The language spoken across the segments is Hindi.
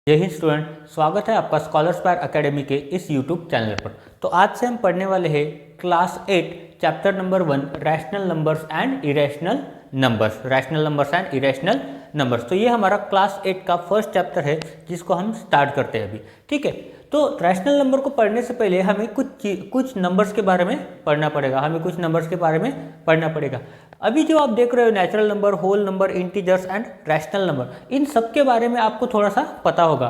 जय हिंद स्टूडेंट, स्वागत है आपका स्कॉलर्स पायर एकेडमी के इस यूट्यूब चैनल पर। तो आज से हम पढ़ने वाले हैं class 8 chapter number 1 rational numbers and irrational numbers. Rational numbers and irrational numbers, तो ये हमारा क्लास 8 का फर्स्ट चैप्टर है जिसको हम स्टार्ट करते हैं अभी। ठीक है, तो रैशनल नंबर को पढ़ने से पहले हमें कुछ नंबर्स के बारे में पढ़ना पड़ेगा। अभी जो आप देख रहे हो natural number, whole number, integers and rational number, इन सब के बारे में आपको थोड़ा सा पता होगा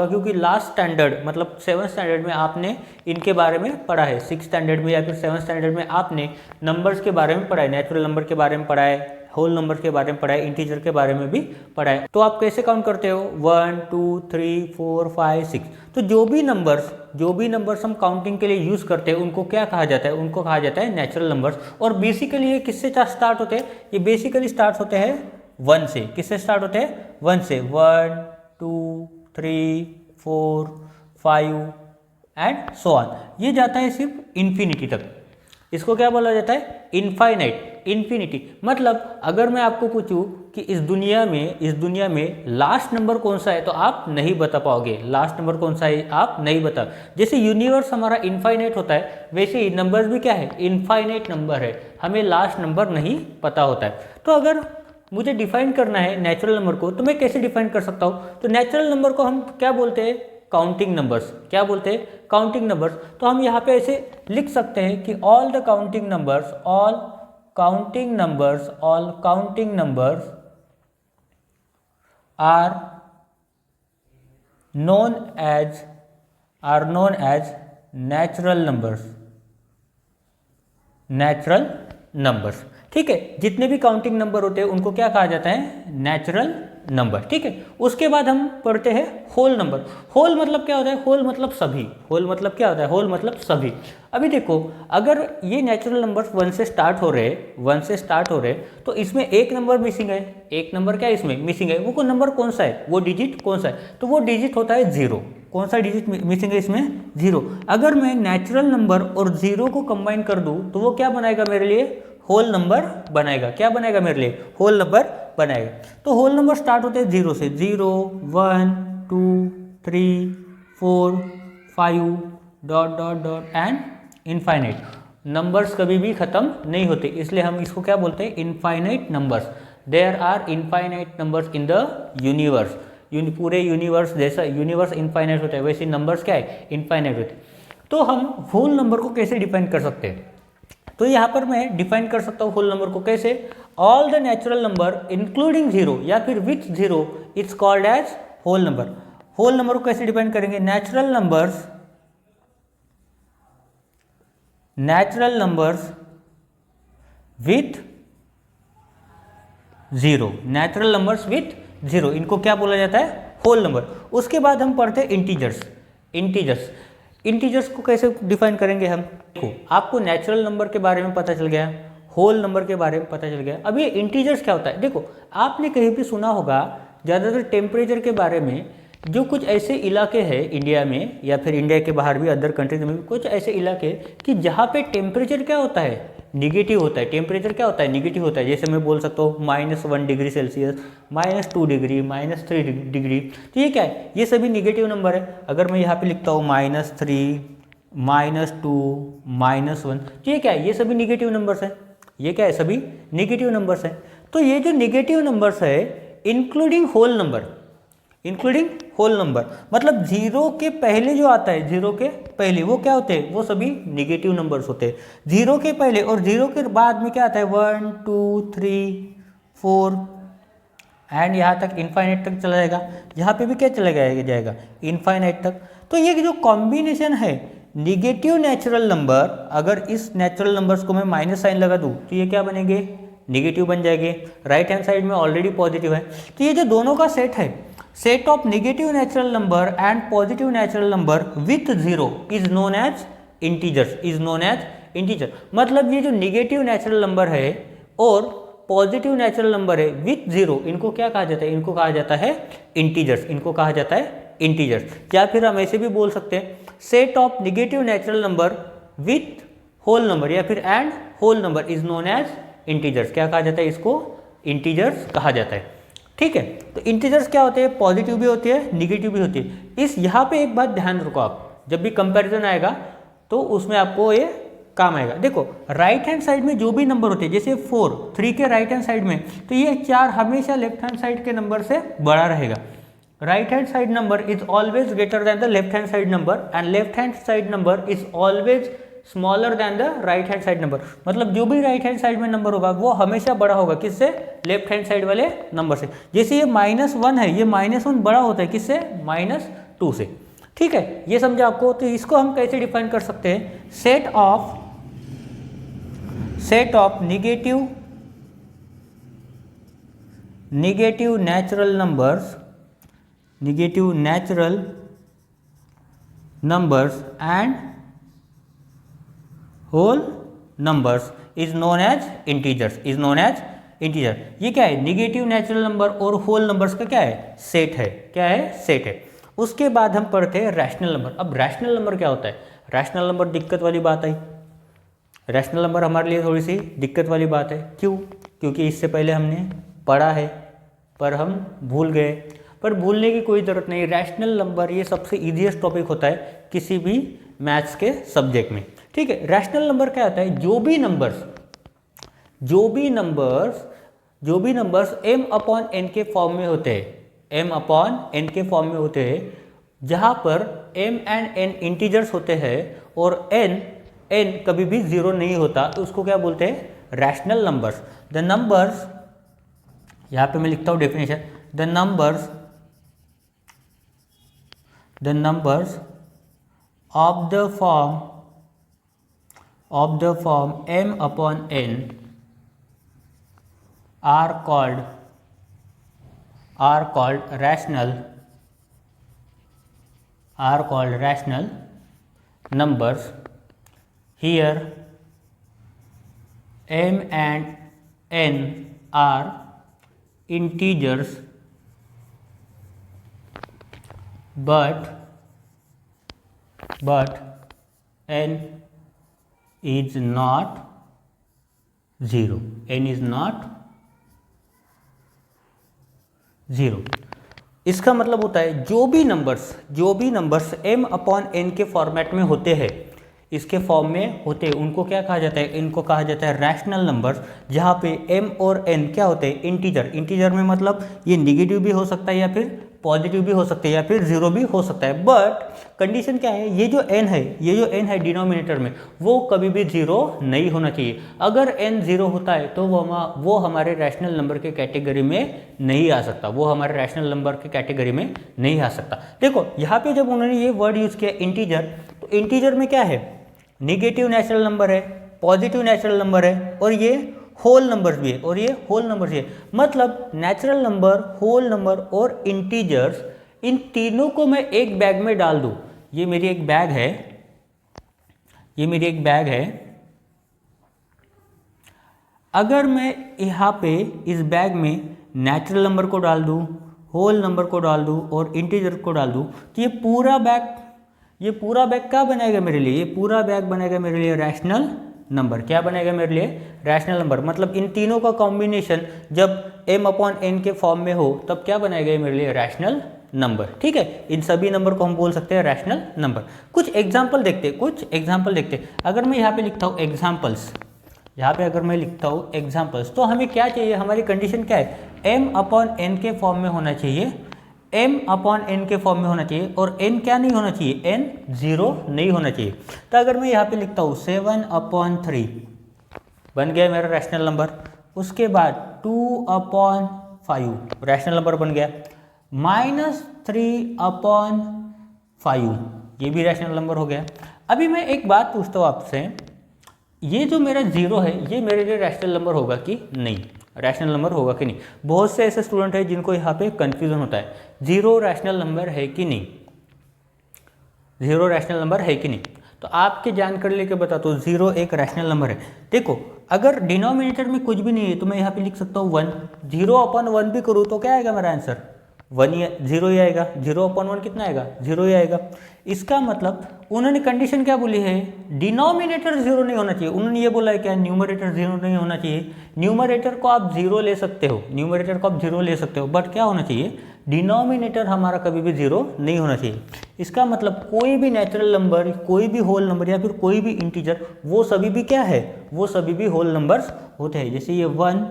क्योंकि लास्ट स्टैंडर्ड मतलब 7th स्टैंडर्ड में आपने इनके बारे में पढ़ा है। 6th स्टैंडर्ड में या फिर 7th स्टैंडर्ड में आपने नंबर्स के बारे में पढ़ा है, नेचुरल नंबर के बारे में पढ़ा है, होल नंबर के बारे में पढ़ा है, इंटीजर के बारे में भी पढ़ा है। तो आप कैसे काउंट करते हो 1 2 3 4 5 6। तो जो भी नंबर्स हम काउंटिंग के लिए यूज करते हैं उनको क्या कहा जाता है? उनको कहा जाता है नेचुरल नंबर्स। और बेसिकली ये किससे स्टार्ट होते हैं? ये बेसिकली स्टार्ट होते हैं 1 से। किससे स्टार्ट होते हैं? 1 से। 1 2 3 4 5 एंड सो ऑन। ये जाता है सिर्फ इन्फिनिटी तक। इसको क्या बोला जाता है? इन्फिनिटी। मतलब अगर मैं आपको पूछूं कि इस दुनिया में लास्ट नंबर कौन सा है तो आप नहीं बता पाओगे। लास्ट नंबर कौन सा है आप नहीं बता। जैसे यूनिवर्स हमारा इनफाइनाइट होता है, वैसे ही नंबर्स भी क्या है? इनफाइनाइट नंबर है, हमें लास्ट नंबर नहीं पता होता है। तो अगर मुझे डिफाइन करना है नेचुरल नंबर को तो मैं कैसे डिफाइन कर सकता हूँ? तो नेचुरल नंबर को हम क्या बोलते हैं? Counting numbers. क्या बोलते हैं? Counting numbers. तो हम यहाँ पे ऐसे लिख सकते हैं कि all counting numbers are known as natural numbers। ठीक है, जितने भी काउंटिंग नंबर होते हैं उनको क्या कहा जाता है? Natural number. ठीक है, उसके बाद हम पढ़ते हैं होल नंबर। होल मतलब क्या होता है? होल मतलब सभी। अभी देखो, अगर ये नेचुरल नंबर्स 1 से स्टार्ट हो रहे तो इसमें एक नंबर मिसिंग है। एक नंबर क्या इसमें मिसिंग है? वो नंबर कौन सा है? वो डिजिट कौन सा है? तो वो डिजिट होता है 0। कौन सा डिजिट मिसिंग है इसमें? 0। अगर मैं नेचुरल नंबर और 0 को कंबाइन कर दूं तो वो क्या बनाएगा मेरे लिए? होल नंबर बनाएगा। क्या बनाएगा मेरे लिए? होल नंबर बनाएगा। तो होल नंबर स्टार्ट होते हैं 0 से। 0 1 2 3 4 5 dot dot dot and infinite. Numbers कभी भी खत्म नहीं होते, इसलिए हम इसको क्या बोलते हैं? Infinite numbers. There are infinite numbers in the universe. पूरे यूनिवर्स जैसा यूनिवर्स इनफाइनाइट होता है वैसे नंबर्स क्या है? इनफाइनाइट होते हैं। तो हम होल नंबर को कैसे डिफाइन कर सकते हैं? तो यहाँ पर मैं डिफाइन कर सकता हूँ होल नंबर को कैसे? All the natural number including 0 या फिर with 0 it's called as whole number. Whole number को कैसे डिफाइन करेंगे? Natural numbers with 0। Natural numbers with 0, इनको क्या बोला जाता है? Whole number. उसके बाद हम पढ़ते हैं इंटीजर्स को कैसे डिफाइन करेंगे हम? देखो, आपको नेचुरल नंबर के बारे में पता चल गया, होल नंबर के बारे में पता चल गया। अब ये इंटीजर्स क्या होता है? देखो, आपने कहीं भी सुना होगा ज़्यादातर टेम्परेचर के बारे में। जो कुछ ऐसे इलाके हैं इंडिया में या फिर इंडिया के बाहर भी अदर कंट्रीज में भी कुछ ऐसे इलाके कि जहाँ पे टेम्परेचर क्या होता है? निगेटिव होता है। टेम्परेचर क्या होता है? निगेटिव होता है। जैसे मैं बोल सकता हूँ -1 डिग्री सेल्सियस, -2 डिग्री, -3 डिग्री। तो ये क्या है? ये सभी निगेटिव नंबर है। अगर मैं यहाँ पे लिखता हूँ -3 -2 -1, तो ये क्या है? ये सभी निगेटिव नंबर्स हैं। ये क्या है? सभी निगेटिव नंबर्स हैं। तो ये जो निगेटिव नंबर्स है इंक्लूडिंग होल नंबर मतलब 0 के पहले जो आता है, 0 के पहले वो क्या होते हैं? वो सभी निगेटिव नंबर्स होते हैं। 0 के पहले और 0 के बाद में क्या आता है? 1 2 3 4 एंड यहाँ तक इनफाइनाइट तक चला जाएगा। यहाँ पे भी क्या चला जाएगा? इनफाइनाइट तक। तो ये जो कॉम्बिनेशन है निगेटिव नेचुरल नंबर, अगर इस नेचुरल नंबर्स को मैं माइनस साइन लगा दूँ तो ये क्या बनेंगे? निगेटिव बन जाएंगे। राइट हैंड साइड में ऑलरेडी पॉजिटिव है। तो ये जो दोनों का सेट है, set of negative natural number and positive natural number with 0 is known as integer. मतलब ये जो नेगेटिव नेचुरल नंबर है और पॉजिटिव नेचुरल नंबर है विथ 0, इनको क्या कहा जाता है? इनको कहा जाता है इंटीजर्स। या फिर हम ऐसे भी बोल सकते हैं set of negative natural number with whole number या फिर and whole number is known as integers. क्या कहा जाता है? इसको इंटीजर्स कहा जाता है। ठीक है। तो इंटीजर्स क्या होते हैं, पॉजिटिव भी होती है निगेटिव भी होती है। इस यहाँ पे एक बात ध्यान रखो, आप जब भी कंपैरिजन आएगा तो उसमें आपको ये काम आएगा। देखो राइट हैंड साइड में जो भी नंबर होते हैं, जैसे 4 3 के राइट हैंड साइड में, तो ये 4 हमेशा लेफ्ट हैंड साइड के नंबर से बड़ा रहेगा। Right hand side number is always greater than the left hand side number and left hand side number is always smaller than the right hand side number. मतलब जो भी राइट हैंड साइड में नंबर होगा वो हमेशा बड़ा होगा किससे, लेफ्ट हैंड साइड वाले नंबर से। जैसे ये -1 है, ये -1 बड़ा होता है किससे, -2 से। ठीक है, ये समझा आपको। तो इसको हम कैसे डिफाइन कर सकते हैं, set of negative natural numbers and whole numbers is known as integers, ये क्या है, निगेटिव नेचुरल नंबर और होल नंबर्स का क्या है, सेट है। क्या है, सेट है। उसके बाद हम पढ़ते हैं रैशनल नंबर। अब रैशनल नंबर क्या होता है, रैशनल नंबर दिक्कत वाली बात आई। रैशनल नंबर हमारे लिए थोड़ी सी दिक्कत वाली बात है। क्यों, क्योंकि इससे पहले हमने पढ़ा है पर हम भूल गए। पर भूलने की कोई ज़रूरत नहीं। रैशनल नंबर ये सबसे ईजीएस्ट टॉपिक होता है किसी भी मैथ्स के सब्जेक्ट में। ठीक है, रैशनल नंबर क्या होता है, जो भी नंबर्स m/n के फॉर्म में होते हैं, m/n के फॉर्म में होते हैं, जहाँ पर m एंड n इंटीजर्स होते हैं और n कभी भी 0 नहीं होता, तो उसको क्या बोलते हैं, रैशनल नंबर्स। द नंबर्स, यहाँ पे मैं लिखता हूँ definition, the numbers of the form m/n are called rational numbers. Here m and n are integers, but n is not 0. इसका मतलब होता है जो भी नंबर्स m/n के फॉर्मेट में होते हैं, इसके फॉर्म में होते हैं, उनको क्या कहा जाता है, इनको कहा जाता है रैशनल नंबर्स, जहाँ पे m और n क्या होते हैं, इंटीजर में मतलब ये निगेटिव भी हो सकता है या फिर पॉजिटिव भी हो सकते हैं या फिर 0 भी हो सकता है। बट कंडीशन क्या है, ये जो n है डिनोमिनेटर में, वो कभी भी 0 नहीं होना चाहिए। अगर n 0 होता है तो वो हमारे रैशनल नंबर के कैटेगरी में नहीं आ सकता, देखो यहाँ पे जब उन्होंने ये वर्ड यूज़ किया इंटीजर, तो इंटीजर में क्या है, निगेटिव नेचुरल नंबर है, पॉजिटिव नेचुरल नंबर है और ये होल नंबर्स भी है, मतलब नेचुरल नंबर, होल नंबर और इंटीजर्स, इन तीनों को मैं एक बैग में डाल दूं। ये मेरी एक बैग है, अगर मैं यहाँ पे इस बैग में नेचुरल नंबर को डाल दूं, होल नंबर को डाल दूं और इंटीजर को डाल दूं, तो ये पूरा बैग क्या बनाएगा मेरे लिए, ये पूरा बैग बनेगा मेरे लिए रैशनल नंबर। क्या बनेगा मेरे लिए, रैशनल नंबर। मतलब इन तीनों का कॉम्बिनेशन जब m/n के फॉर्म में हो तब क्या बनाएगा मेरे लिए, रैशनल नंबर। ठीक है, इन सभी नंबर को हम बोल सकते हैं रैशनल नंबर। कुछ एग्जाम्पल देखते हैं। अगर मैं यहाँ पे लिखता हूँ एग्जाम्पल्स, तो हमें क्या चाहिए, हमारी कंडीशन क्या है, m/n के फॉर्म में होना चाहिए, और n क्या नहीं होना चाहिए, n 0 नहीं होना चाहिए। तो अगर मैं यहाँ पे लिखता हूँ 7/3 बन गया मेरा रैशनल नंबर। उसके बाद 2/5 रैशनल नंबर बन गया, -3/5 ये भी रैशनल नंबर हो गया। अभी मैं एक बात पूछता हूँ आपसे, ये जो मेरा 0 है ये मेरे लिए रैशनल नंबर होगा कि नहीं, बहुत से ऐसे स्टूडेंट हैं जिनको यहाँ पे कंफ्यूजन होता है, 0 रैशनल नंबर है कि नहीं। तो आपके जानकारी लेके बताता हूँ, 0 एक रैशनल नंबर है। देखो अगर डिनोमिनेटर में कुछ भी नहीं है तो मैं यहाँ पे लिख सकता हूँ 1, 0/1 भी करूँ तो क्या आएगा मेरा आंसर, जीरो ही आएगा, 0/1 कितना आएगा, 0 ही आएगा। इसका मतलब उन्होंने कंडीशन क्या बोली है, डिनोमिनेटर जीरो नहीं होना चाहिए। उन्होंने ये बोला है क्या, न्यूमरेटर जीरो नहीं होना चाहिए। न्यूमरेटर को आप जीरो ले सकते हो, न्यूमरेटर को आप जीरो ले सकते हो, बट क्या होना चाहिए, डिनोमिनेटर हमारा कभी भी जीरो नहीं होना चाहिए। इसका मतलब कोई भी नेचुरल नंबर, कोई भी होल नंबर या फिर कोई भी इंटीजर, वो सभी भी क्या है, वो सभी भी होल नंबर्स होते हैं। जैसे ये 1,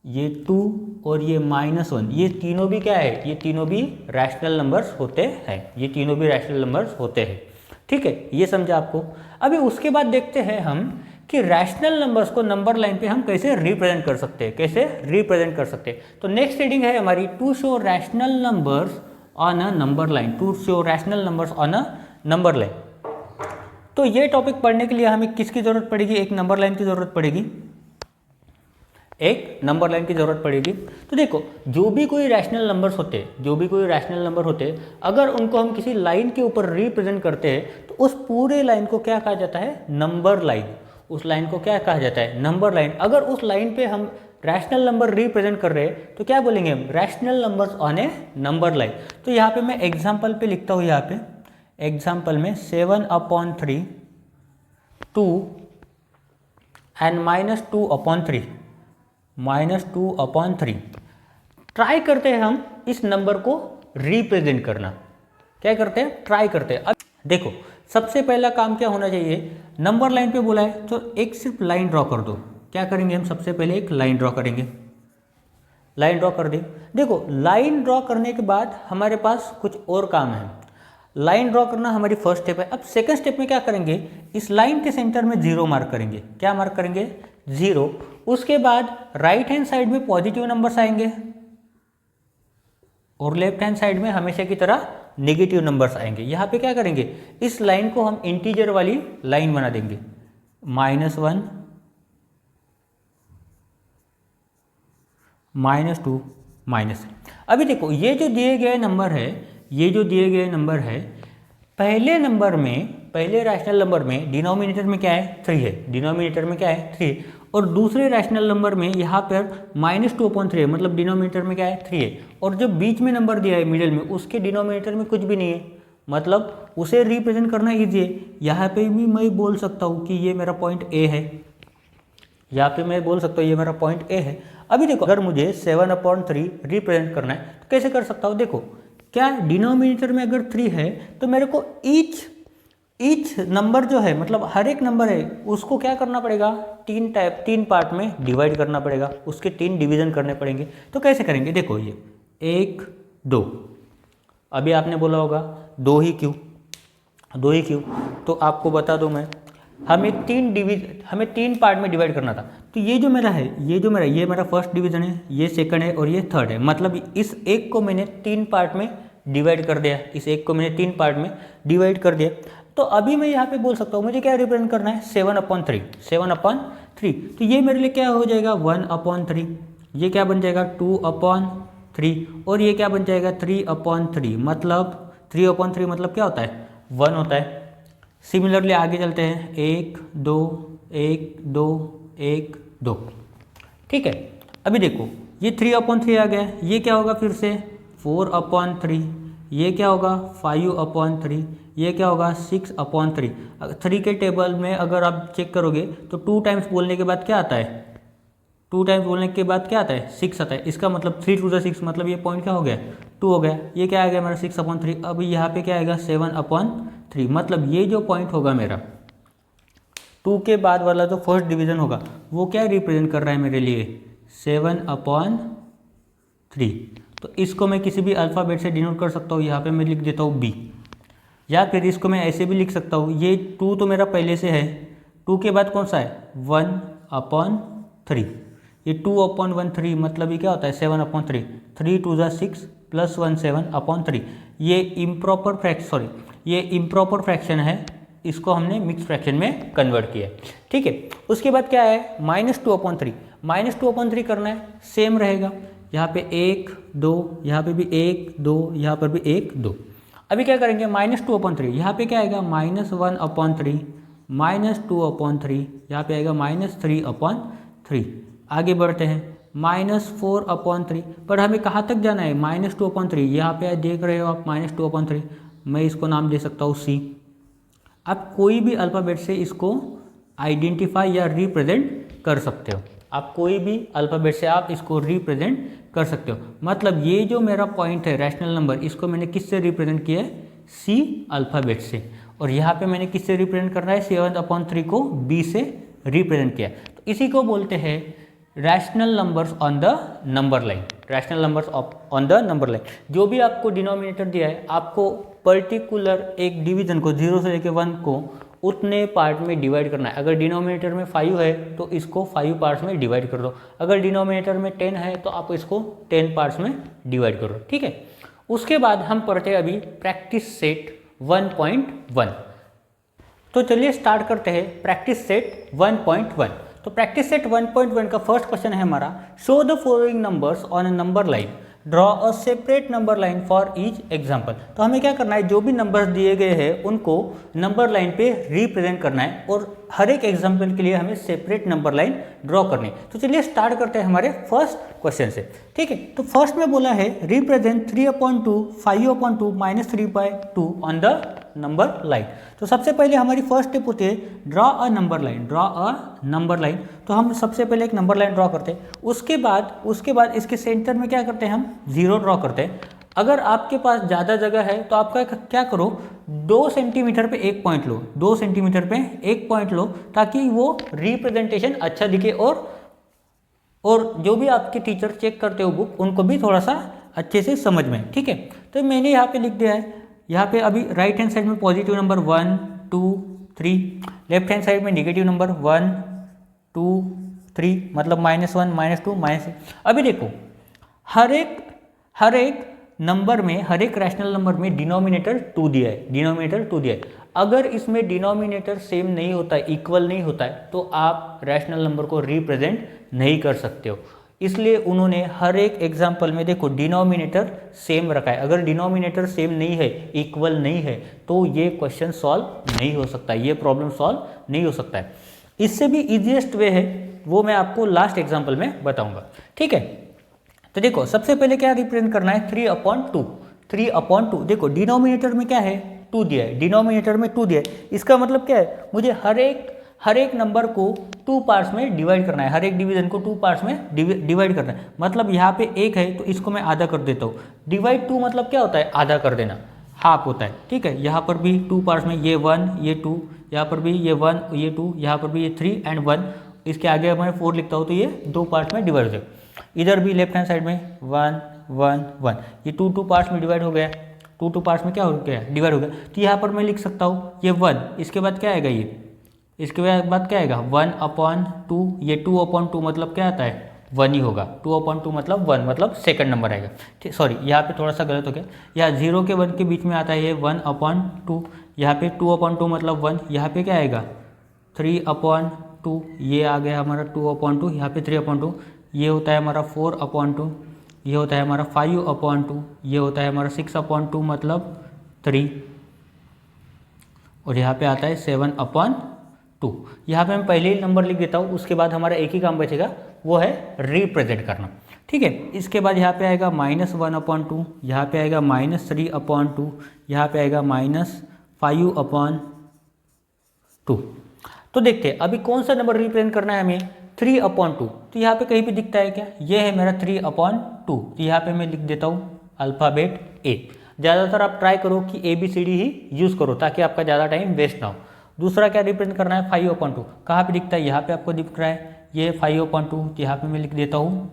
ये 2 और ये -1, ये तीनों भी क्या है, ये तीनों भी रैशनल नंबर्स होते हैं, ये तीनों भी रैशनल नंबर्स होते हैं। ठीक है, ये समझा आपको। अभी उसके बाद देखते हैं हम कि रैशनल नंबर्स को नंबर लाइन पे हम कैसे रिप्रेजेंट कर सकते हैं, कैसे रिप्रेजेंट कर सकते हैं। तो नेक्स्ट रीडिंग है हमारी, to show rational numbers on a number line, to show rational numbers on a number line. तो ये टॉपिक पढ़ने के लिए हमें किसकी जरूरत पड़ेगी, एक नंबर लाइन की जरूरत पड़ेगी, एक नंबर लाइन की जरूरत पड़ेगी। तो देखो, जो भी कोई रैशनल नंबर्स होते हैं, जो भी कोई रैशनल नंबर होते हैं, अगर उनको हम किसी लाइन के ऊपर रिप्रेजेंट करते हैं तो उस पूरे लाइन को क्या कहा जाता है, नंबर लाइन। उस लाइन को क्या कहा जाता है, नंबर लाइन। अगर उस लाइन पे हम रैशनल नंबर रिप्रेजेंट कर रहे हैं तो क्या बोलेंगे हम, rational numbers on A number line. तो यहाँ पे मैं एग्जाम्पल पे लिखता हूँ, यहाँ पे एग्जाम्पल में 7/3, 2 एंड -2/3, -2/3। ट्राई करते हैं हम इस नंबर को रिप्रेजेंट करना, क्या करते हैं, ट्राई करते हैं। अब देखो, सबसे पहला काम क्या होना चाहिए, नंबर लाइन पे बोला है तो एक सिर्फ लाइन ड्रॉ कर दो। क्या करेंगे हम, सबसे पहले एक लाइन ड्रॉ करेंगे, लाइन ड्रॉ कर दी। देखो, लाइन ड्रॉ करने के बाद हमारे पास कुछ और काम है। लाइन ड्रॉ करना हमारी फर्स्ट स्टेप है। अब सेकंड स्टेप में क्या करेंगे, इस लाइन के सेंटर में 0 मार्क करेंगे। क्या मार्क करेंगे, 0। उसके बाद राइट हैंड साइड में पॉजिटिव नंबर्स आएंगे और लेफ्ट हैंड साइड में हमेशा की तरह नेगेटिव नंबर्स आएंगे। यहाँ पे क्या करेंगे, इस लाइन को हम इंटीजर वाली लाइन बना देंगे, -1, -2, -3। अभी देखो, ये जो दिए गए नंबर है, ये जो दिए गए नंबर है, पहले नंबर में, पहले रैशनल नंबर में डिनोमिनेटर में क्या है, 3 है, डिनोमिनेटर में क्या है, 3। और दूसरे रैशनल नंबर में यहाँ पर -2/3 है, मतलब डिनोमिनेटर में क्या है, 3 है। और जो बीच में नंबर दिया है मिडिल में, उसके डिनोमिनेटर में कुछ भी नहीं है, मतलब उसे रिप्रेजेंट करना ईजी है। यहाँ पे भी मैं बोल सकता हूँ कि ये मेरा पॉइंट ए है, यहाँ पे मैं बोल सकता हूँ ये मेरा पॉइंट ए है। अभी देखो, अगर मुझे 7/3 रिप्रेजेंट करना है तो कैसे कर सकता हूँ, देखो क्या डिनोमिनेटर में अगर 3 है तो मेरे को ईच नंबर जो है, मतलब हर एक नंबर है, उसको क्या करना पड़ेगा, 3 पार्ट में डिवाइड करना पड़ेगा, उसके 3 डिवीजन करने पड़ेंगे। तो कैसे करेंगे, देखो ये 1, 2, अभी आपने बोला होगा 2 ही क्यों, 2 ही क्यों, तो आपको बता दूं मैं, हमें 3 पार्ट में डिवाइड करना था। तो ये जो मेरा है, ये मेरा फर्स्ट डिवीजन है, ये सेकंड है और ये थर्ड है। मतलब इस एक को मैंने 3 पार्ट में डिवाइड कर दिया, इस एक को मैंने 3 पार्ट में डिवाइड कर दिया। तो अभी मैं यहाँ पे बोल सकता हूँ मुझे क्या रिप्रेजेंट करना है, 7/3, 7/3। तो ये मेरे लिए क्या हो जाएगा, 1/3, ये क्या बन जाएगा 2/3 और ये क्या बन जाएगा 3/3। मतलब 3/3 मतलब क्या होता है, 1 होता है। सिमिलरली आगे चलते हैं, 1, 2, 1, 2, 1, 2। ठीक है, अभी देखो ये 3/3 आ गया, ये क्या होगा फिर से 4/3, ये क्या होगा 5/3, ये क्या होगा 6/3। 3 के टेबल में अगर आप चेक करोगे तो 2 टाइम्स बोलने के बाद क्या आता है, 2 टाइम्स बोलने के बाद क्या आता है, 6 आता है। इसका मतलब 3 2 6, मतलब ये पॉइंट क्या हो गया, 2 हो गया। ये क्या आ गया मेरा 6/3। अभी यहाँ पे क्या आएगा 7/3। मतलब ये जो पॉइंट होगा मेरा 2 के बाद वाला जो फर्स्ट डिवीजन होगा वो क्या रिप्रेजेंट कर रहा है मेरे लिए, 7/3। तो इसको मैं किसी भी अल्फ़ाबेट से डिनोट कर सकता हूँ। यहाँ पे मैं लिख देता हूँ B, या फिर इसको मैं ऐसे भी लिख सकता हूँ, ये 2 तो मेरा पहले से है, 2 के बाद कौन सा है 1/3। ये 2/13 मतलब ये क्या होता है 7/3। 3 2 6 + 1 7/3। ये इम्प्रॉपर फ्रैक्शन है, इसको हमने मिक्स फ्रैक्शन में कन्वर्ट किया है। ठीक है, उसके बाद क्या है -2/3। -2/3 करना है, सेम रहेगा, यहाँ पे 1 2, यहाँ पे भी 1 2, यहाँ पर भी 1 2। अभी क्या करेंगे -2/3, यहाँ पे क्या आएगा -1/3, -2/3, यहाँ पे आएगा -3/3। आगे बढ़ते हैं, -4/3, पर हमें कहाँ तक जाना है, -2/3। यहाँ पे देख रहे हो आप -2/3, मैं इसको नाम दे सकता हूँ C। आप कोई भी अल्फ़ाबेट से इसको आइडेंटिफाई या रिप्रेजेंट कर सकते हो, आप कोई भी अल्फ़ाबेट से आप इसको रिप्रेजेंट कर सकते हो। मतलब ये जो मेरा पॉइंट है रैशनल नंबर, इसको मैंने किससे रिप्रेजेंट किया है, C अल्फ़ाबेट से, और यहाँ पे मैंने किससे रिप्रेजेंट करना है, 7/3 को B से रिप्रेजेंट किया। तो इसी को बोलते हैं rational numbers on the number line, rational numbers on the number line. जो भी आपको डिनोमिनेटर दिया है, आपको पर्टिकुलर एक डिवीजन को 0 से लेकर 1 को उतने पार्ट में डिवाइड करना है। अगर डिनोमिनेटर में 5 है तो इसको 5 पार्ट्स में डिवाइड कर दो, अगर डिनोमिनेटर में 10 है तो आप इसको 10 पार्ट्स में डिवाइड करो, ठीक है। उसके बाद हम पढ़ते हैं अभी प्रैक्टिस सेट 1.1। तो चलिए स्टार्ट करते हैं प्रैक्टिस सेट 1.1। तो प्रैक्टिस सेट 1.1 का फर्स्ट क्वेश्चन है हमारा, show the following numbers on a number line, draw a separate number line for each example. तो हमें क्या करना है, जो भी नंबर्स दिए गए हैं उनको नंबर लाइन पे रिप्रेजेंट करना है, और हर एक एग्जाम्पल के लिए हमें सेपरेट नंबर लाइन ड्रॉ करनी है। तो चलिए स्टार्ट करते हैं हमारे फर्स्ट क्वेश्चन से, ठीक है। तो फर्स्ट में बोला है represent 3/2, 5/2, -3/2 on the number line. तो सबसे पहले हमारी फर्स्ट स्टेप होती है draw a number line, draw a number line. तो हम सबसे पहले एक नंबर लाइन ड्रॉ करते हैं, उसके बाद इसके सेंटर में क्या करते हैं, हम 0 ड्रॉ करते हैं। अगर आपके पास ज़्यादा जगह है तो आपका क्या करो, 2 सेंटीमीटर पे एक पॉइंट लो, 2 सेंटीमीटर पे एक पॉइंट लो, ताकि वो रिप्रेजेंटेशन अच्छा दिखे, और जो भी आपके टीचर चेक करते हो बुक, उनको भी थोड़ा सा अच्छे से समझ में, ठीक है। तो मैंने यहाँ पे लिख दिया है, यहाँ पे अभी राइट हैंड साइड में positive number 1 2 3, left hand side में नेगेटिव नंबर 1 2 3, मतलब -1 -2 -6। अभी देखो हर एक नंबर में, हर एक रैशनल नंबर में डिनोमिनेटर 2 दिया है, डिनोमिनेटर 2 दिया है। अगर इसमें डिनोमिनेटर सेम नहीं होता है, इक्वल नहीं होता है, तो आप रैशनल नंबर को रिप्रेजेंट नहीं कर सकते हो। इसलिए उन्होंने हर एक एग्जाम्पल में देखो डिनोमिनेटर सेम रखा है। अगर डिनोमिनेटर सेम नहीं है, इक्वल नहीं है, तो ये क्वेश्चन सॉल्व नहीं हो सकता, ये प्रॉब्लम सॉल्व नहीं हो सकता है। इससे भी इजीएस्ट वे है, वो मैं आपको लास्ट एग्जाम्पल में बताऊंगा, ठीक है। तो देखो सबसे पहले क्या रिप्रेजेंट करना है, 3/2, 3/2। देखो डिनोमिनेटर में क्या है, 2 दिया है, डिनोमिनेटर में 2 दिया है। इसका मतलब क्या है, मुझे हर एक नंबर को 2 पार्ट्स में डिवाइड करना है, हर एक डिवीजन को 2 पार्ट्स में डिवाइड करना है। मतलब यहाँ पे 1 है तो इसको मैं आधा कर देता हूँ। डिवाइड 2 मतलब क्या होता है, आधा कर देना, हाफ होता है, ठीक है। यहाँ पर भी 2 पार्ट्स में, ये 1 ये 2, यहाँ पर भी ये 1 ये 2, यहाँ पर भी ये 3 एंड 1, इसके आगे मैं 4 लिखता हूँ तो ये 2 पार्ट्स में डिवाइड हो जाए। इधर भी लेफ्ट हैंड साइड में 1 1 1, ये 2 पार्ट्स में डिवाइड हो गया, 2 पार्ट्स में क्या हो गया, डिवाइड हो गया। तो यहाँ पर मैं लिख सकता हूँ ये 1, इसके बाद क्या आएगा, ये इसके बाद क्या आएगा 1/2, ये 2/2 मतलब क्या आता है, 1 ही होगा। 2/2 मतलब 1, मतलब सेकंड नंबर आएगा, ठीक। सॉरी यहाँ पे थोड़ा सा गलत हो गया, यहाँ 0 के 1 के बीच में आता है ये 1/2, यहाँ पे 2/2 मतलब 1, यहाँ पे क्या आएगा 3/2, ये आ गया हमारा 2/2, यहाँ पे 3/2, ये होता है हमारा 4/2, ये होता है हमारा 5/2, ये होता है हमारा 6/2 मतलब 3, और यहाँ पे आता है 7/2। यहाँ पे मैं पहले ही नंबर लिख देता हूँ, उसके बाद हमारा एक ही काम बचेगा, वो है रिप्रेजेंट करना, ठीक है। इसके बाद यहाँ पे आएगा -1/2, यहाँ पे आएगा -3/2, यहाँ पे आएगा -5/2। तो देखते हैं अभी कौन सा नंबर रिप्रेजेंट करना है हमें, 3/2। तो यहाँ पे कहीं भी दिखता है क्या, ये है मेरा 3/2। तो यहाँ पे मैं लिख देता हूँ अल्फ़ाबेट A। ज़्यादातर आप ट्राई करो कि ABCD ही यूज़ करो, ताकि आपका ज़्यादा टाइम वेस्ट ना हो। दूसरा क्या रिप्रेजेंट करना है, 5/2। कहाँ पे दिखता है, यहाँ पे आपको दिख रहा है ये 5/2, यहाँ पे मैं लिख देता हूँ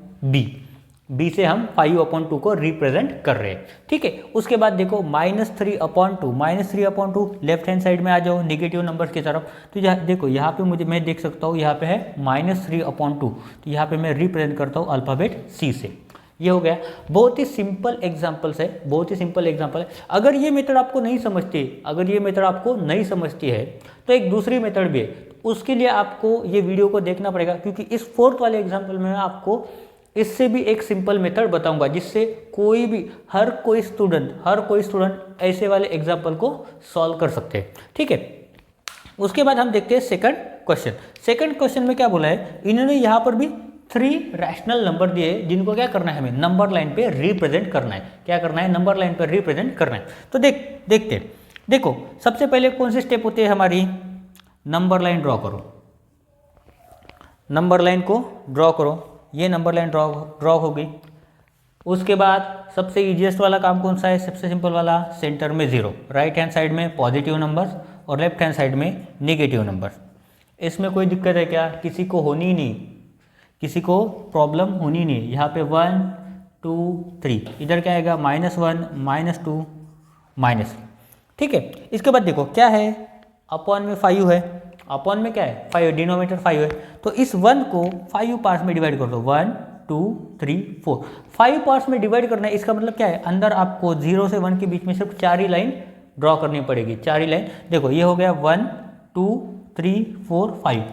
B से हम 5/2 को रिप्रेजेंट कर रहे हैं, ठीक है। उसके बाद देखो -3/2, लेफ्ट हैंड साइड में आ जाओ नेगेटिव नंबर्स की तरफ। तो देखो यहाँ पे मैं देख सकता हूँ, यहाँ पे है -3/2, तो यहाँ पे मैं रिप्रेजेंट करता हूँ अल्फ़ाबेट C से। ये हो गया, बहुत ही सिंपल एग्जाम्पल्स है, बहुत ही सिंपल एग्जाम्पल है। अगर ये मेथड आपको नहीं समझती है, तो एक दूसरी मेथड भी है, उसके लिए आपको ये वीडियो को देखना पड़ेगा, क्योंकि इस 4th वाले एग्जाम्पल में मैं आपको इससे भी एक सिंपल मेथड बताऊंगा, जिससे हर कोई स्टूडेंट ऐसे वाले एग्जाम्पल को सॉल्व कर सकते हैं, ठीक है। उसके बाद हम देखते हैं सेकंड क्वेश्चन में क्या बोला है, इन्होंने यहाँ पर भी 3 रैशनल नंबर दिए जिनको क्या करना है, हमें नंबर लाइन पे रिप्रेजेंट करना है। क्या करना है, नंबर लाइन पे रिप्रेजेंट करना है। तो देखते हैं। देखो सबसे पहले कौन सी स्टेप होती है हमारी, नंबर लाइन ड्रॉ करो। नंबर लाइन को ड्रॉ करो, ये नंबर लाइन ड्रॉ हो गई। उसके बाद सबसे ईजिएस्ट वाला काम कौन सा है, सबसे सिंपल वाला, सेंटर में 0, राइट हैंड साइड में पॉजिटिव नंबर्स और लेफ्ट हैंड साइड में नेगेटिव नंबर्स। इसमें कोई दिक्कत है क्या, किसी को होनी नहीं, किसी को प्रॉब्लम होनी नहीं। यहाँ पे 1 2 3, इधर क्या आएगा -1 -2 माइनस, ठीक है। इसके बाद देखो क्या है, अपॉन में 5 है, अपॉन में क्या है 5, डिनोमिनेटर 5 है, तो इस 1 को 5 पार्ट्स में डिवाइड कर दो, 1 2 3 4, 5 पार्ट्स में डिवाइड करना है। इसका मतलब क्या है, अंदर आपको 0 से 1 के बीच में सिर्फ 4 ही लाइन ड्रॉ करनी पड़ेगी, 4 ही लाइन। देखो ये हो गया 1 2 3 4 5,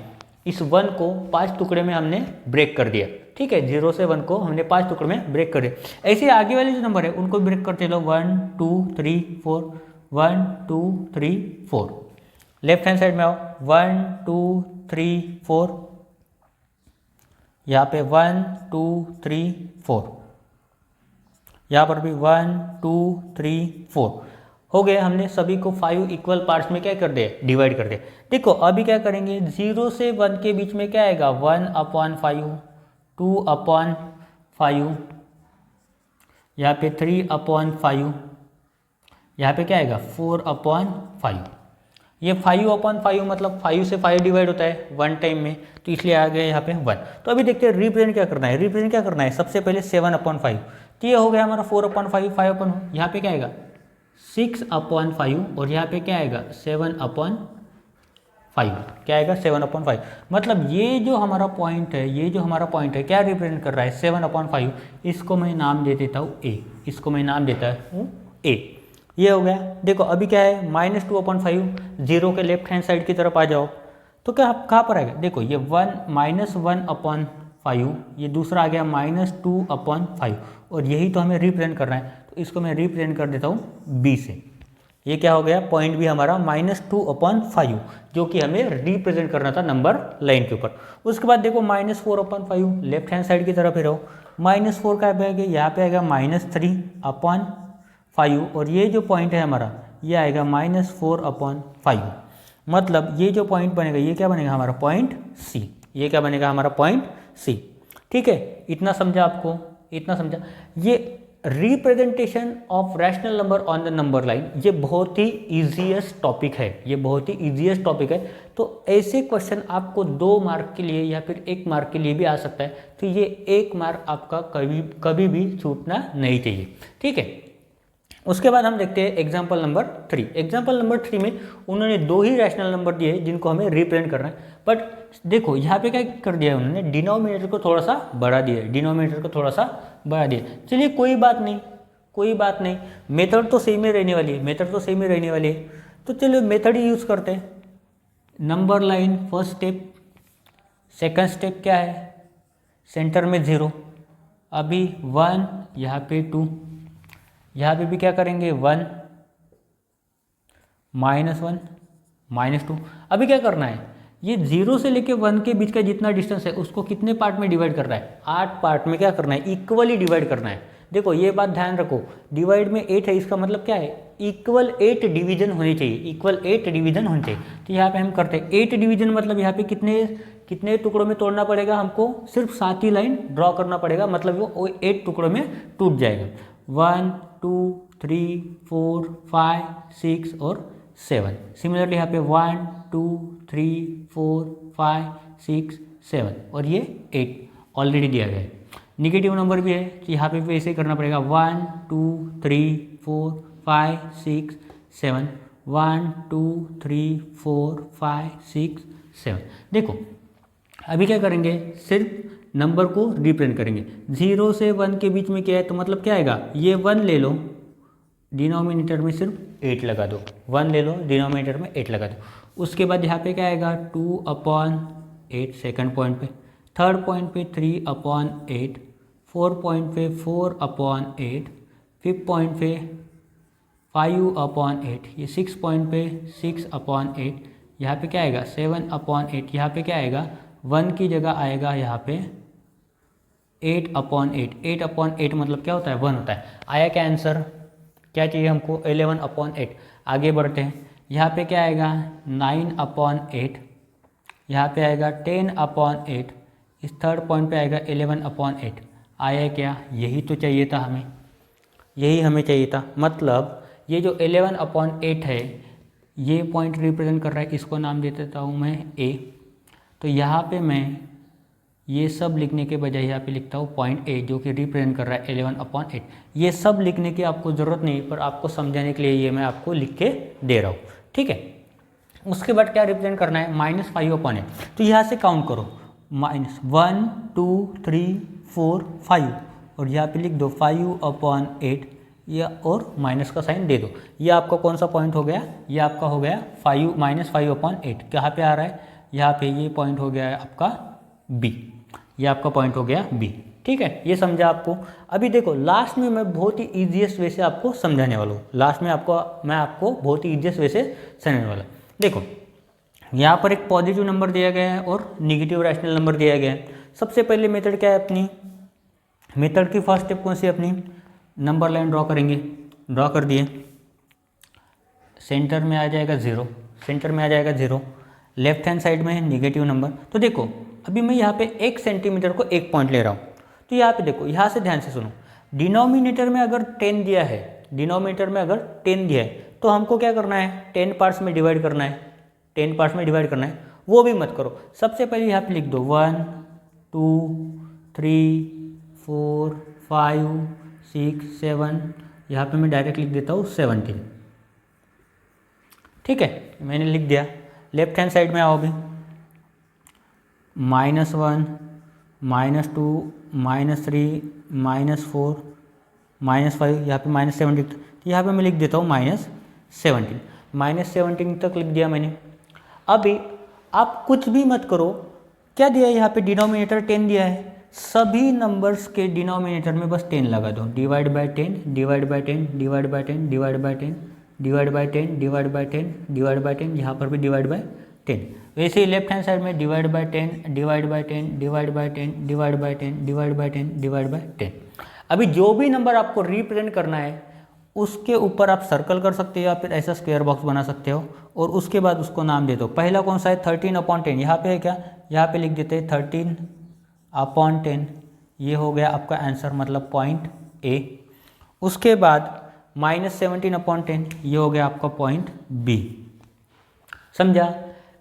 इस 1 को 5 टुकड़े में हमने ब्रेक कर दिया, ठीक है। 0 से 1 को हमने 5 टुकड़े में ब्रेक कर दिया। ऐसे आगे वाले जो नंबर है उनको ब्रेक करते लो, 1 2 3 4, 1 2 3 4। लेफ्ट हैंड साइड में आओ, 1 2 3 4, यहाँ पे 1 2 3 4, यहाँ पर भी 1 2 3 4 हो गए। हमने सभी को 5 इक्वल पार्ट्स में क्या कर दिया, डिवाइड कर दिया। देखो अभी क्या करेंगे, 0 से 1 के बीच में क्या आएगा, 1/5, 2/5, यहाँ पे 3/5, यहाँ पे क्या आएगा 4/5। ये 5/5 मतलब 5 से 5 डिवाइड होता है 1 टाइम में, तो इसलिए आ गया यहाँ पे 1। तो अभी देखते हैं रिप्रेजेंट क्या करना है, रिप्रेजेंट क्या करना है, सबसे पहले 7/5, तो ये हो गया हमारा 4/5, 5/5, यहाँ पे क्या आएगा 6/5 और यहाँ पे क्या आएगा 7/5, क्या आएगा 7/5। मतलब ये जो हमारा पॉइंट है, ये जो हमारा पॉइंट है क्या रिप्रेजेंट कर रहा है 7/5, इसको मैं नाम दे देता हूँ ए, इसको मैं नाम देता हूँ ए। ये हो गया। देखो अभी क्या है -2/5, 0 के लेफ्ट हैंड साइड की तरफ आ जाओ तो क्या कहाँ पर आएगा, देखो ये 1/5, ये दूसरा आ गया -2/5 और यही तो हमें रिप्रेजेंट करना है, तो इसको मैं रिप्रेजेंट कर देता हूँ बी से। ये क्या हो गया, पॉइंट भी हमारा -2/5 जो कि हमें रिप्रेजेंट करना था नंबर लाइन के ऊपर। उसके बाद देखो -4/5, लेफ्ट हैंड साइड की तरफ ही रहो, -4 का आएगा, यहाँ पे आएगा -3/5 और ये जो पॉइंट है हमारा ये आएगा -4/5। मतलब ये जो पॉइंट बनेगा ये क्या बनेगा हमारा पॉइंट सी, ये क्या बनेगा हमारा पॉइंट सी, ठीक है। इतना समझा आपको, इतना समझा। ये representation of rational number on the number line, ये बहुत ही ईजीएस्ट टॉपिक है, ये बहुत ही ईजीएस्ट टॉपिक है। तो ऐसे क्वेश्चन आपको 2 मार्क के लिए या फिर 1 मार्क के लिए भी आ सकता है, तो ये 1 मार्क आपका कभी भी छूटना नहीं चाहिए, ठीक है। उसके बाद हम देखते हैं एग्जाम्पल नंबर 3। एग्जाम्पल नंबर 3 में उन्होंने 2 ही रैशनल नंबर दिए जिनको हमें रिप्रेजेंट करना है, बट देखो यहाँ पे क्या कर दिया है उन्होंने, डिनोमिनेटर को थोड़ा सा बढ़ा दिया, डिनोमिनेटर को थोड़ा सा बढ़ा दिया। चलिए कोई बात नहीं, कोई बात नहीं, मेथड तो सेम ही रहने वाली है, मेथड तो सेम ही रहने वाली है, तो चलिए मेथड ही यूज़ करते हैं। Number line first step, second step क्या है, सेंटर में 0, अभी 1, यहाँ पे 2, यहाँ पे भी क्या करेंगे 1 -1 -2। अभी क्या करना है, ये 0 से लेके 1 के बीच का जितना डिस्टेंस है उसको कितने पार्ट में डिवाइड करना है, 8 पार्ट में क्या करना है, इक्वली डिवाइड करना है। देखो ये बात ध्यान रखो, डिवाइड में 8 है, इसका मतलब क्या है इक्वल 8 डिवीजन होने चाहिए, इक्वल 8 डिवीजन होने चाहिए। तो यहाँ पे हम करते हैं 8 डिवीजन, मतलब यहाँ पे कितने टुकड़ों में तोड़ना पड़ेगा हमको, सिर्फ 7 ही लाइन ड्रॉ करना पड़ेगा, मतलब वो 8 टुकड़ों में टूट जाएगा। 1 2 3 4 5 6 और 7। सिमिलरली यहाँ पे 1 2 3 4 5 6 7 और ये 8 ऑलरेडी दिया गया है। निगेटिव नंबर भी है तो यहाँ पे भी ऐसे करना पड़ेगा, 1 2 3 4 5 6 7, 1 2 3 4 5 6 7। देखो अभी क्या करेंगे, सिर्फ नंबर को रिप्रेजेंट करेंगे। 0 से 1 के बीच में क्या है, तो मतलब क्या आएगा, ये 1 ले लो, डिनोमिनेटर में सिर्फ 8 लगा दो, 1 ले लो, डिनोमिनेटर में 8 लगा दो। उसके बाद यहाँ पे क्या आएगा 2/8 सेकंड पॉइंट पे, थर्ड पॉइंट पे 3/8, फोर्थ पॉइंट पे 4/8, फिफ्थ पॉइंट पे 5/8, ये 6 पॉइंट पे 6/8, यहाँ पे क्या आएगा 7/8, यहाँ पे क्या आएगा 1 की जगह आएगा यहाँ पे 8/8, 8/8 मतलब क्या होता है, 1 होता है। आया क्या आंसर, क्या चाहिए हमको, 11/8। आगे बढ़ते हैं, यहाँ पे क्या आएगा 9/8, यहाँ पे आएगा 10/8, इस थर्ड पॉइंट पे आएगा 11/8। आया क्या, यही तो चाहिए था हमें, यही हमें चाहिए था। मतलब ये जो 11/8 है ये पॉइंट रिप्रेजेंट कर रहा है, इसको नाम दे देता हूँ मैं ए। तो यहाँ पे मैं ये सब लिखने के बजाय यहाँ पे लिखता हूँ पॉइंट ए, जो कि रिप्रेजेंट कर रहा है 11/8। ये सब लिखने की आपको ज़रूरत नहीं, पर आपको समझाने के लिए ये मैं आपको लिख के दे रहा हूँ, ठीक है। उसके बाद क्या रिप्रेजेंट करना है, -5/8। तो यहाँ से काउंट करो, -1 2 3 4 5, और यहाँ पे लिख दो 5/8, या और माइनस का साइन दे दो। ये आपका कौन सा पॉइंट हो गया, ये आपका हो गया -5/8। कहाँ पे आ रहा है, यहाँ पे ये पॉइंट हो गया है आपका बी, ये आपका पॉइंट हो गया बी, ठीक है। ये समझा आपको। अभी देखो लास्ट में मैं बहुत ही ईजीएस्ट वे से आपको समझाने वाला हूँ, लास्ट में मैं आपको बहुत ही ईजीएस्ट वे से समझाने वाला। देखो यहाँ पर एक पॉजिटिव नंबर दिया गया है और निगेटिव रैशनल नंबर दिया गया है। सबसे पहले मेथड क्या है अपनी, मेथड की फर्स्ट स्टेप कौन सी अपनी, नंबर लाइन ड्रॉ करेंगे, ड्रॉ कर दिए, सेंटर में आ जाएगा 0, सेंटर में आ जाएगा 0, लेफ्ट हैंड साइड में है निगेटिव नंबर। तो देखो अभी मैं यहाँ पे 1 सेंटीमीटर को 1 पॉइंट ले रहा हूँ। तो यहाँ पे देखो, यहाँ से ध्यान से सुनो, डिनोमिनेटर में अगर 10 दिया है, डिनोमिनेटर में अगर 10 दिया है, तो हमको क्या करना है, 10 पार्ट्स में डिवाइड करना है, 10 पार्ट्स में डिवाइड करना है। वो भी मत करो, सबसे पहले यहाँ पे लिख दो 1 2 3 4 5 6 7, यहाँ पे मैं डायरेक्ट लिख देता हूँ 17, ठीक है, मैंने लिख दिया। लेफ्ट हैंड साइड में आओ अभी, -1 -2 -3 -4 -5, यहाँ पे -17, तो यहाँ पे मैं लिख देता हूँ -17, -17 तक लिख दिया मैंने। अभी आप कुछ भी मत करो, क्या दिया है यहाँ पे, डिनोमिनेटर 10 दिया है, सभी नंबर्स के डिनोमिनेटर में बस 10 लगा दो, divide by 10 divide by 10 divide by 10 divide by 10 divide by 10 divide by 10 divide by 10, यहाँ पर भी डिवाइड बाय 10। वैसे ही लेफ्ट हैंड साइड में divide by 10 divide by 10 divide by 10 divide by 10 divide by 10 divide by 10। अभी जो भी नंबर आपको रिप्रेजेंट करना है उसके ऊपर आप सर्कल कर सकते हो या फिर ऐसा स्क्वायर बॉक्स बना सकते हो, और उसके बाद उसको नाम दे दो। पहला कौन सा है, 13/10, यहाँ पे है क्या, यहाँ पे लिख देते हैं 13/10, ये हो गया आपका आंसर, मतलब पॉइंट ए। उसके बाद -17/10, ये हो गया आपका पॉइंट बी। समझा,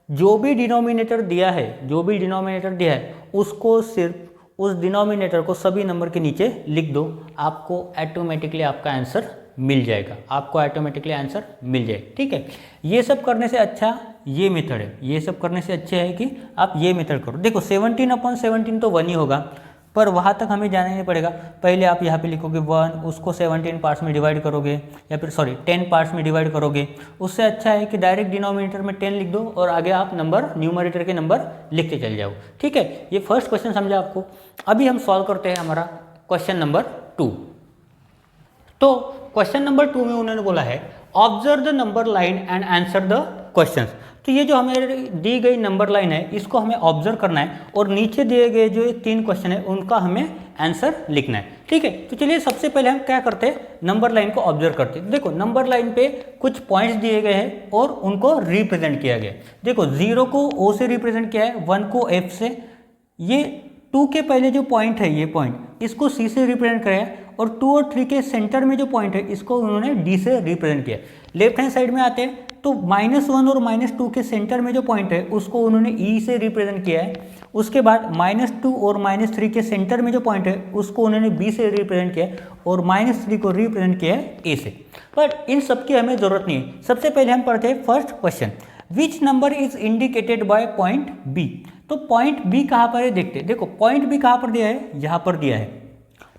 जो भी डिनोमिनेटर दिया है, जो भी डिनोमिनेटर दिया है उसको सिर्फ उस डिनोमिनेटर को सभी नंबर के नीचे लिख दो, आपको ऑटोमेटिकली आपका आंसर मिल जाएगा, आपको ऑटोमेटिकली आंसर मिल जाएगा, ठीक है। ये सब करने से अच्छा ये मेथड है, ये सब करने से अच्छा है कि आप ये मेथड करो। देखो 17/17 तो 1 ही होगा, पर वहाँ तक हमें जाना नहीं पड़ेगा। पहले आप यहाँ पे लिखोगे 1, उसको 17 पार्ट्स में डिवाइड करोगे, या फिर 10 पार्ट्स में डिवाइड करोगे। उससे अच्छा है कि डायरेक्ट डिनोमिनेटर में 10 लिख दो और आगे आप नंबर, न्यूमरेटर के नंबर लिखते चले जाओ, ठीक है। ये फर्स्ट क्वेश्चन समझा आपको। अभी हम सॉल्व करते हैं हमारा क्वेश्चन नंबर 2। तो क्वेश्चन नंबर 2 में उन्होंने बोला है observe the number line and answer the questions. तो ये जो हमें दी गई नंबर लाइन है इसको हमें ऑब्जर्व करना है, और नीचे दिए गए जो 3 क्वेश्चन है उनका हमें आंसर लिखना है, ठीक है। तो चलिए सबसे पहले हम क्या करते हैं, नंबर लाइन को ऑब्जर्व करते हैं। देखो नंबर लाइन पे कुछ पॉइंट्स दिए गए हैं और उनको रिप्रेजेंट किया गया है। देखो 0 को O से रिप्रेजेंट किया है, 1 को F से, ये 2 के पहले जो पॉइंट है, ये पॉइंट इसको C से रिप्रेजेंट कराया, और 2 और 3 के सेंटर में जो पॉइंट है इसको उन्होंने D से रिप्रेजेंट किया। लेफ्ट हैंड साइड में आते हैं तो -1 और -2 के सेंटर में जो पॉइंट है उसको उन्होंने E से रिप्रेजेंट किया है। उसके बाद -2 और -3 के सेंटर में जो पॉइंट है उसको उन्होंने B से रिप्रेजेंट किया है, और -3 को रिप्रेजेंट किया है A से। पर इन सब की हमें ज़रूरत नहीं है। सबसे पहले हम पढ़ते हैं first question, which number is indicated by point B। तो पॉइंट B कहाँ पर है देखते हैं। देखो पॉइंट B कहाँ पर दिया है, यहाँ पर दिया है।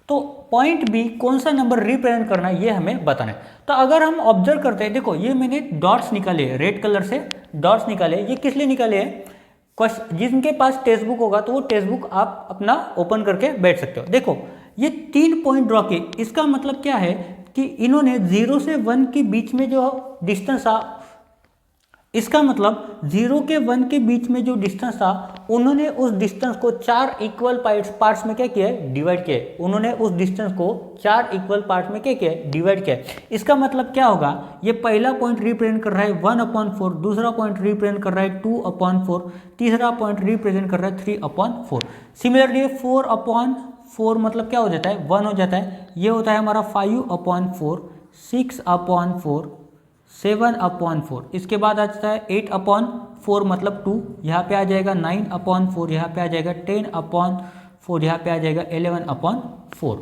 तो पॉइंट बी कौन सा नंबर रिप्रेजेंट करना है ये हमें बताना है। तो अगर हम ऑब्जर्व करते हैं, देखो ये मैंने डॉट्स निकाले, रेड कलर से डॉट्स निकाले। ये किस लिए निकाले हैं, जिनके पास टेक्स्ट बुक होगा तो वो टेक्स्ट बुक आप अपना ओपन करके बैठ सकते हो। देखो ये 3 पॉइंट ड्रॉ किए, इसका मतलब क्या है कि इन्होंने 0 से 1 के बीच में जो डिस्टेंस इसका मतलब 0 के 1 के बीच में जो डिस्टेंस था उन्होंने उस डिस्टेंस को 4 इक्वल पार्ट्स में क्या किया है, डिवाइड किया है। उन्होंने उस डिस्टेंस को 4 इक्वल पार्ट में क्या किया है, डिवाइड किया है। इसका मतलब क्या होगा, ये पहला पॉइंट रिप्रेजेंट कर रहा है 1/4, दूसरा पॉइंट रिप्रेजेंट कर रहा है 2/4, तीसरा पॉइंट रिप्रेजेंट कर रहा है 3/4। सिमिलरली 4/4 मतलब क्या हो जाता है, 1 हो जाता है। ये होता है हमारा 5/4, 6/4, 7/4। इसके बाद आ जाता है 8/4 मतलब 2, यहाँ पे आ जाएगा 9/4, यहाँ पे आ जाएगा 10/4, यहाँ पे आ जाएगा 11/4।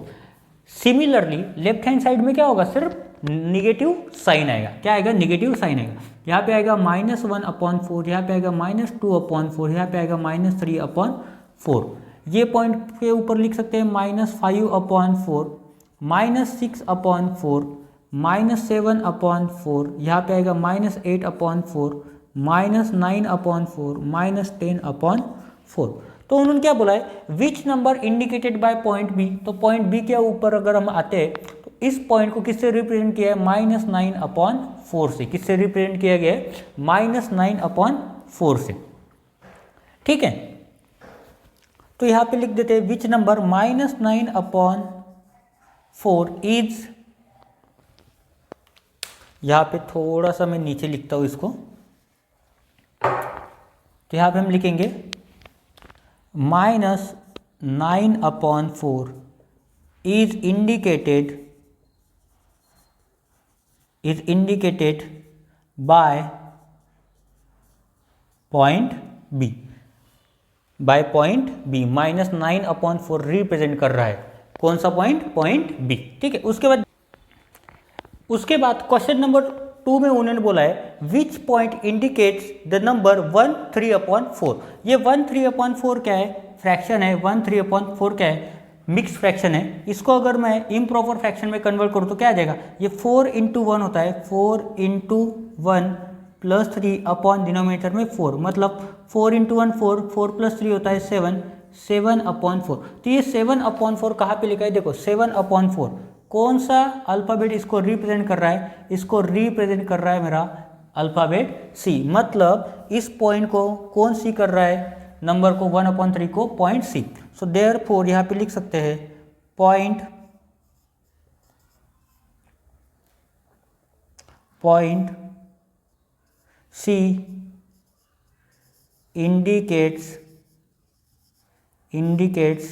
सिमिलरली लेफ्ट हैंड साइड में क्या होगा, सिर्फ निगेटिव साइन आएगा। क्या आएगा, निगेटिव साइन आएगा। यहाँ पे आएगा -1/4, यहाँ पे आएगा -2/4, यहाँ पे आएगा -3/4। ये पॉइंट के ऊपर लिख सकते हैं -5/4, -6/4, -7/4, यहाँ पे आएगा -8/4, -9/4, -10/4। तो उन्होंने क्या बोला है, which number indicated by point B. तो पॉइंट बी के ऊपर अगर हम आते हैं तो इस पॉइंट को किससे रिप्रेजेंट किया है, -9/4 से। किससे रिप्रेजेंट किया गया है, -9/4 से। ठीक है, तो यहाँ पे लिख देते हैं विच नंबर -9/4 इज, यहाँ पे थोड़ा सा मैं नीचे लिखता हूँ इसको, तो यहाँ पे हम लिखेंगे -9/4 is indicated by point B. By point B -9/4 represent कर रहा है कौन सा पॉइंट, पॉइंट बी। ठीक है, उसके बाद क्वेश्चन नंबर 2 में उन्होंने बोला है which point indicates the number 1/3/4। ये 1/3/4 क्या है, फ्रैक्शन है। 1/3/4 क्या है, मिक्स फ्रैक्शन है। इसको अगर मैं इम्प्रॉपर फ्रैक्शन में कन्वर्ट करूँ तो क्या आ जाएगा, ये 4 × 1 होता है। 4 × 1 + 3 अपॉन डिनोमिनेटर में 4, मतलब 4 × 1 4, 4 + 3 होता है 7, 7/4। तो ये 7/4 कहाँ पे लिखा है, देखो 7/4 कौन सा अल्फ़ाबेट इसको रिप्रेजेंट कर रहा है, इसको रिप्रेजेंट कर रहा है मेरा अल्फ़ाबेट सी। मतलब इस पॉइंट को कौन सी कर रहा है, नंबर को 1/3 को पॉइंट सी। सो देयरफॉर यहाँ पे लिख सकते हैं point C indicates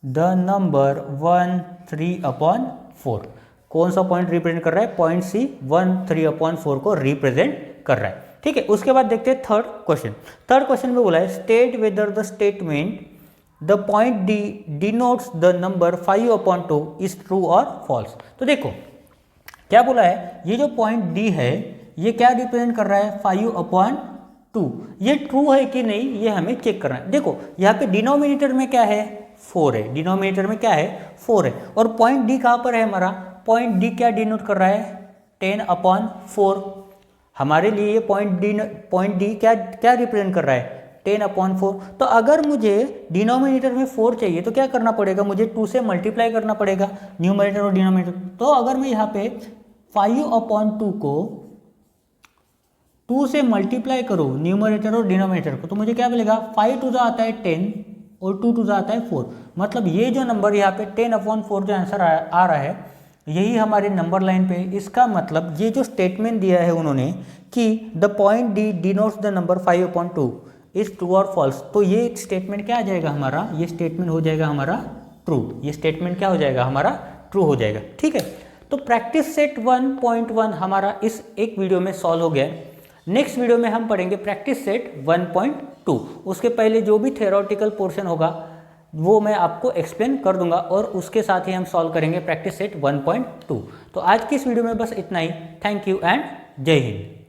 the number 1/3/4। कौन सा पॉइंट रिप्रेजेंट कर रहा है, पॉइंट सी 1/3/4 को रिप्रेजेंट कर रहा है। ठीक है, उसके बाद देखते हैं थर्ड क्वेश्चन। थर्ड क्वेश्चन में बोला है state whether the statement the point D denotes the number 5/2 is true और फॉल्स। तो देखो क्या बोला है, ये जो पॉइंट डी है ये क्या रिप्रेजेंट कर रहा है, 5/2। ये ट्रू है कि नहीं ये हमें चेक करना है। देखो यहाँ पे डिनोमिनेटर में क्या है, 4 है। डिनोमिनेटर में क्या है, 4 है। और पॉइंट डी कहाँ पर है हमारा, पॉइंट डी क्या डिनोट कर रहा है, 10/4। हमारे लिए ये पॉइंट डी क्या रिप्रेजेंट कर रहा है, 10/4। तो अगर मुझे डिनोमिनेटर में 4 चाहिए तो क्या करना पड़ेगा, मुझे 2 से मल्टीप्लाई करना पड़ेगा न्यूमरेटर और डिनोमिनेटर। तो अगर मैं यहाँ पे 5/2 को 2 से मल्टीप्लाई करो न्यूमरेटर और डिनोमिनेटर को, तो मुझे क्या मिलेगा, 5 × 2 आता है 10 और 2 × 2 आता है 4। मतलब ये जो नंबर यहाँ पे 10/4 जो आंसर आ रहा है यही हमारे नंबर लाइन पे। इसका मतलब ये जो स्टेटमेंट दिया है उन्होंने कि the point D denotes the number 5/2 is true और फॉल्स, तो ये स्टेटमेंट क्या आ जाएगा हमारा, ये स्टेटमेंट हो जाएगा हमारा ट्रू। ये स्टेटमेंट क्या हो जाएगा हमारा, ट्रू हो जाएगा। ठीक है, तो प्रैक्टिस सेट 1.1 हमारा इस एक वीडियो में सॉल्व हो गया। नेक्स्ट वीडियो में हम पढ़ेंगे प्रैक्टिस सेट 1.2। उसके पहले जो भी थ्योरेटिकल पोर्शन होगा वो मैं आपको एक्सप्लेन कर दूंगा और उसके साथ ही हम सॉल्व करेंगे प्रैक्टिस सेट 1.2। तो आज की इस वीडियो में बस इतना ही। थैंक यू एंड जय हिंद।